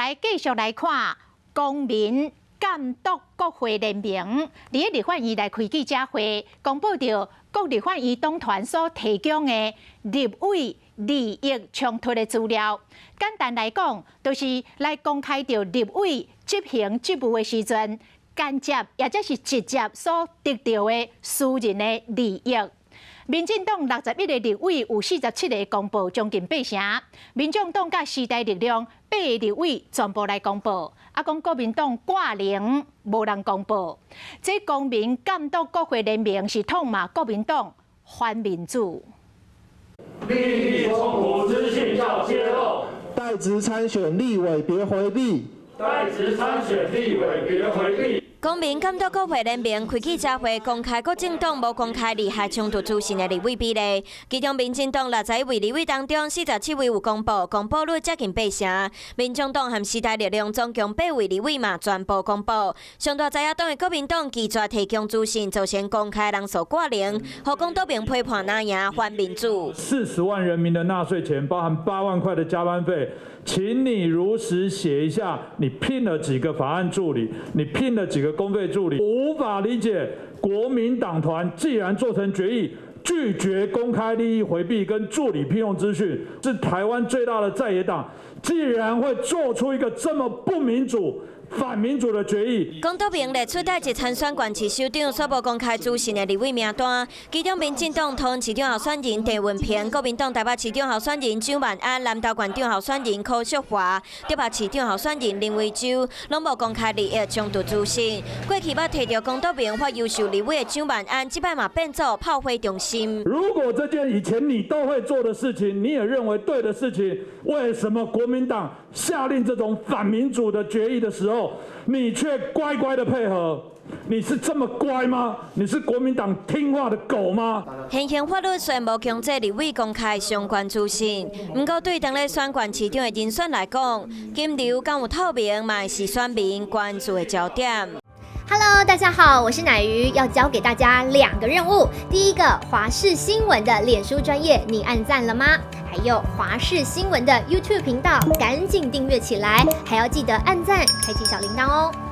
来继续来看公民监督国会联盟伫立法院来开记者会，公布着各立法院党团所提供的立委利益冲突的资料。简单来讲，就是来公开着立委执行职务的时阵，间接也就是直接所得到的私人的利益。民进党61个立委有47个公布，将近8成；民众党甲时代力量8个立委全部来公布，讲国民党挂零无人公布。这公民监督国会联盟是痛骂国民党反民主。利益冲突资讯要揭露，代职参选立委别回避，代职参选立委别回避。公民监督国会联盟开记者会，公开各政党无公开利害冲突资讯的立委比例。其中，民进党61位立委当中，47位有公布，公布率接近8成；民众党和时代力量总共8位立委嘛，全部公布。上大在野党的国民党拒绝提供资讯，就先公开人数挂零，和公道兵批判哪赢反民主。40万人民的纳税钱，包含8万块的加班费，请你如实写一下，你聘了几个法案助理，你聘了几个公费助理。我无法理解，国民党团既然做成决议，拒绝公开利益回避跟助理聘用资讯，是台湾最大的在野党，既然会做出一个这么不民主、反民主的决议。公道兵列出代一参选县市首长所无公开资讯的立委名单，其中民进党桃园市长候选人陈文平、国民党台北市长候选人蒋万安、南投县长候选人柯淑华、台北市长候选人林维洲，拢无公开利益冲突资讯。过去捌摕到公道兵或优秀立委的蒋万安，这摆嘛变做炮灰中心。如果这件以前你都会做的事情，你也认为对的事情，为什么国民党下令这种反民主的决议的时候，你却乖乖的配合？你是这么乖吗？你是国民党听话的狗吗？现行法律虽无强制立委公开相关资讯，不过对当咧选县市长的人选来讲，金流敢有透明，嘛是选民关注的焦点。Hello， 大家好，我是乃瑜，要教给大家2个任务。第一个，华视新闻的脸书专页，你按赞了吗？还有华视新闻的 YouTube 频道，赶紧订阅起来，还要记得按赞，开启小铃铛哦。